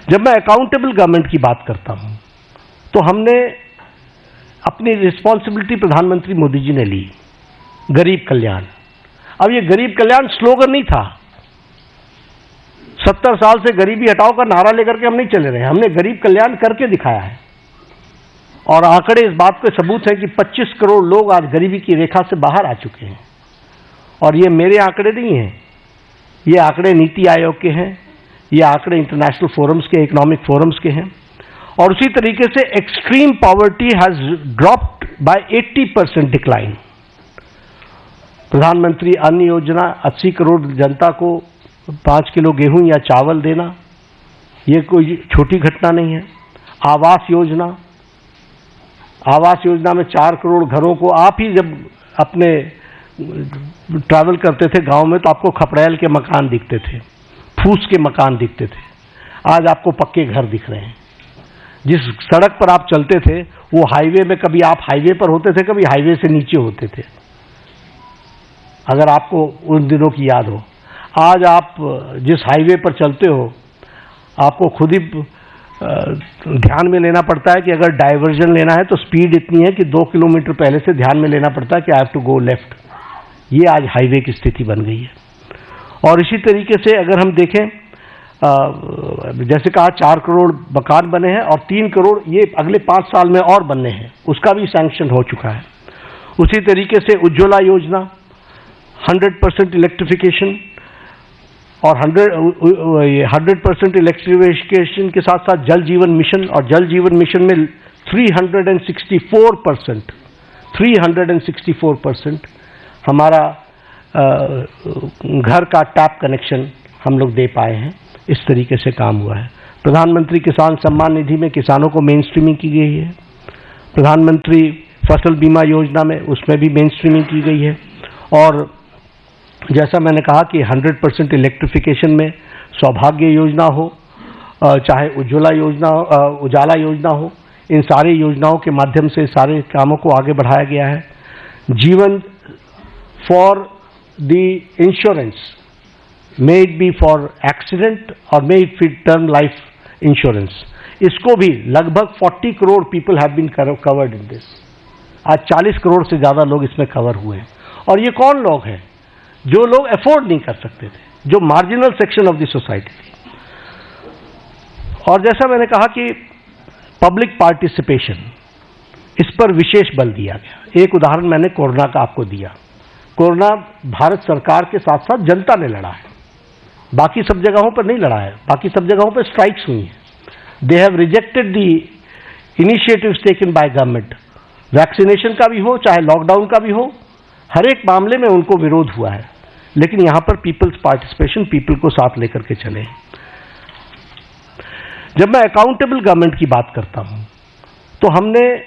जब मैं accountable government की बात करता हूं तो हमने अपनी रिस्पॉन्सिबिलिटी प्रधानमंत्री मोदी जी ने ली, गरीब कल्याण। अब ये गरीब कल्याण स्लोगन नहीं था। 70 साल से गरीबी हटाओ का नारा लेकर के हम नहीं चले रहे हैं, हमने गरीब कल्याण करके दिखाया है। और आंकड़े इस बात पे सबूत है कि 25 करोड़ लोग आज गरीबी की रेखा से बाहर आ चुके हैं। और ये मेरे आंकड़े नहीं हैं, ये आंकड़े नीति आयोग के हैं, ये आंकड़े इंटरनेशनल फोरम्स के, इकोनॉमिक फोरम्स के हैं। और उसी तरीके से extreme poverty has dropped by 80% decline. प्रधानमंत्री अन्न योजना, 80 करोड़ जनता को 5 किलो गेहूं या चावल देना, ये कोई छोटी घटना नहीं है। आवास योजना में 4 करोड़ घरों को, आप ही जब अपने ट्रैवल करते थे गांव में तो आपको खपड़ैल के मकान दिखते थे, फूस के मकान दिखते थे। आज आपको पक्के घर दिख रहे हैं। जिस सड़क पर आप चलते थे वो हाईवे में, कभी आप हाईवे पर होते थे, कभी हाईवे से नीचे होते थे, अगर आपको उन दिनों की याद हो। आज आप जिस हाईवे पर चलते हो आपको खुद ही ध्यान में लेना पड़ता है कि अगर डाइवर्जन लेना है तो स्पीड इतनी है कि 2 किलोमीटर पहले से ध्यान में लेना पड़ता है कि I have to go left. ये आज हाईवे की स्थिति बन गई है। और इसी तरीके से अगर हम देखें, जैसे कहा 4 करोड़ मकान बने हैं और 3 करोड़ ये अगले 5 साल में और बनने हैं, उसका भी सैंक्शन हो चुका है। उसी तरीके से उज्ज्वला योजना, 100% इलेक्ट्रिफिकेशन और 100% इलेक्ट्रिफिकेशन के साथ साथ जल जीवन मिशन, और जल जीवन मिशन में 364% हमारा घर का टैप कनेक्शन हम लोग दे पाए हैं। इस तरीके से काम हुआ है। प्रधानमंत्री किसान सम्मान निधि में किसानों को मेन स्ट्रीमिंग की गई है। प्रधानमंत्री फसल बीमा योजना में उसमें भी मेन स्ट्रीमिंग की गई है। और जैसा मैंने कहा कि 100% इलेक्ट्रिफिकेशन में सौभाग्य योजना हो, चाहे उजाला योजना हो, इन सारी योजनाओं के माध्यम से सारे कामों को आगे बढ़ाया गया है। जीवन for the insurance, may it be for accident और may it be term life insurance, इसको भी लगभग 40 crore people have been covered in this. आज 40 करोड़ से ज़्यादा लोग इसमें कवर हुए हैं। और ये कौन लोग हैं? जो लोग अफोर्ड नहीं कर सकते थे, जो marginal section of the society थी। और जैसा मैंने कहा कि पब्लिक पार्टिसिपेशन, इस पर विशेष बल दिया गया। एक उदाहरण मैंने कोरोना का आपको दिया। कोरोना भारत सरकार के साथ साथ जनता ने लड़ा है, बाकी सब जगहों पर नहीं लड़ा है। बाकी सब जगहों पर स्ट्राइक्स हुई हैं। They have rejected the initiatives taken by government. Vaccination का भी हो चाहे लॉकडाउन का भी हो, हर एक मामले में उनको विरोध हुआ है। लेकिन यहां पर पीपल्स पार्टिसिपेशन, पीपल को साथ लेकर के चले। जब मैं अकाउंटेबल गवर्नमेंट की बात करता हूं तो हमने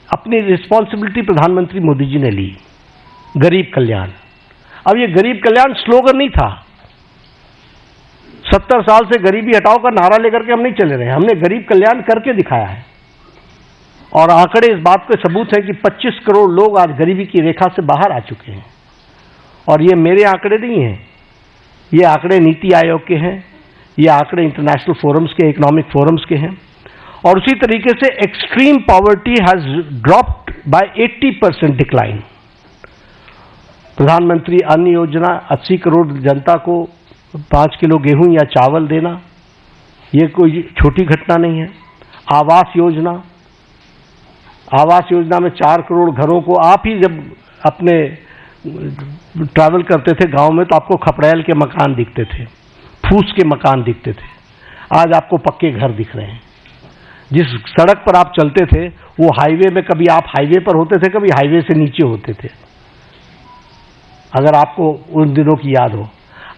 अपनी रिस्पॉन्सिबिलिटी प्रधानमंत्री मोदी जी ने ली, गरीब कल्याण। अब ये गरीब कल्याण स्लोगन नहीं था। 70 साल से गरीबी हटाओ का नारा लेकर के हम नहीं चले रहे हैं, हमने गरीब कल्याण करके दिखाया है। और आंकड़े इस बात पे सबूत है कि 25 करोड़ लोग आज गरीबी की रेखा से बाहर आ चुके हैं। और ये मेरे आंकड़े नहीं हैं, ये आंकड़े नीति आयोग के हैं, ये आंकड़े इंटरनेशनल फोरम्स के, इकोनॉमिक फोरम्स के हैं। और उसी तरीके से extreme poverty has dropped by 80% decline. प्रधानमंत्री अन्न योजना, 80 करोड़ जनता को 5 किलो गेहूं या चावल देना, ये कोई छोटी घटना नहीं है। आवास योजना में 4 करोड़ घरों को, आप ही जब अपने ट्रैवल करते थे गांव में तो आपको खपड़ैल के मकान दिखते थे, फूस के मकान दिखते थे। आज आपको पक्के घर दिख रहे हैं। जिस सड़क पर आप चलते थे वो हाईवे में, कभी आप हाईवे पर होते थे, कभी हाईवे से नीचे होते थे, अगर आपको उन दिनों की याद हो।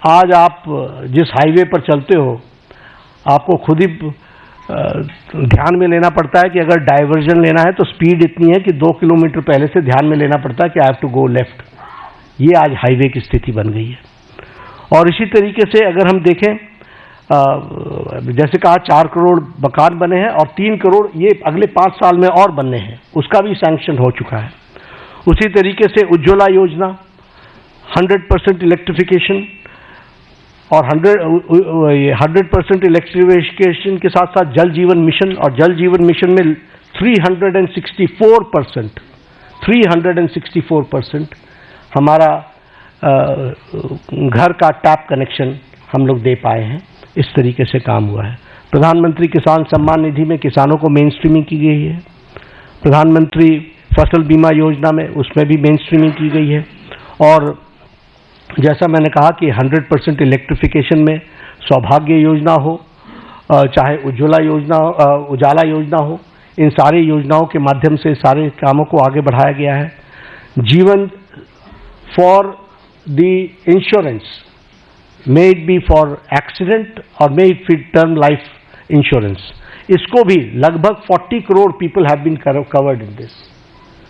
आज आप जिस हाईवे पर चलते हो आपको खुद ही ध्यान में लेना पड़ता है कि अगर डाइवर्जन लेना है तो स्पीड इतनी है कि 2 किलोमीटर पहले से ध्यान में लेना पड़ता है कि I have to go left. ये आज हाईवे की स्थिति बन गई है। और इसी तरीके से अगर हम देखें, जैसे कहा 4 करोड़ मकान बने हैं और 3 करोड़ ये अगले 5 साल में और बनने हैं, उसका भी सैंक्शन हो चुका है। उसी तरीके से उज्ज्वला योजना, 100% इलेक्ट्रिफिकेशन और 100% इलेक्ट्रिफिकेशन के साथ साथ जल जीवन मिशन, और जल जीवन मिशन में 364% हमारा घर का टैप कनेक्शन हम लोग दे पाए हैं। इस तरीके से काम हुआ है। प्रधानमंत्री किसान सम्मान निधि में किसानों को मेन स्ट्रीमिंग की गई है। प्रधानमंत्री फसल बीमा योजना में उसमें भी मेन स्ट्रीमिंग की गई है। और जैसा मैंने कहा कि 100% इलेक्ट्रिफिकेशन में सौभाग्य योजना हो, चाहे उजाला योजना हो, इन सारी योजनाओं के माध्यम से सारे कामों को आगे बढ़ाया गया है। जीवन for the insurance, may it be for accident और may it be term life insurance, इसको भी लगभग 40 crore people have been covered in this.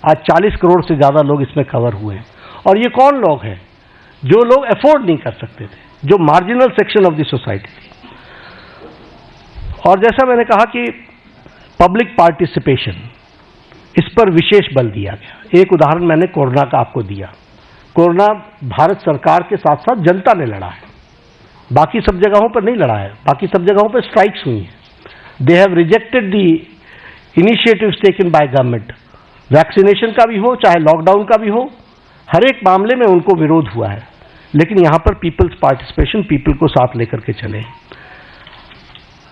आज 40 करोड़ से ज़्यादा लोग इसमें कवर हुए हैं। और ये कौन लोग हैं? जो लोग अफोर्ड नहीं कर सकते थे, जो marginal section of the society थी। और जैसा मैंने कहा कि पब्लिक पार्टिसिपेशन, इस पर विशेष बल दिया गया। एक उदाहरण मैंने कोरोना का आपको दिया। कोरोना भारत सरकार के साथ साथ जनता ने लड़ा है, बाकी सब जगहों पर नहीं लड़ा है। बाकी सब जगहों पर स्ट्राइक्स हुई हैं। They have rejected the initiatives taken by government. Vaccination का भी हो चाहे लॉकडाउन का भी हो, हर एक मामले में उनको विरोध हुआ है। लेकिन यहाँ पर पीपल्स पार्टिसिपेशन, पीपल को साथ लेकर के चले।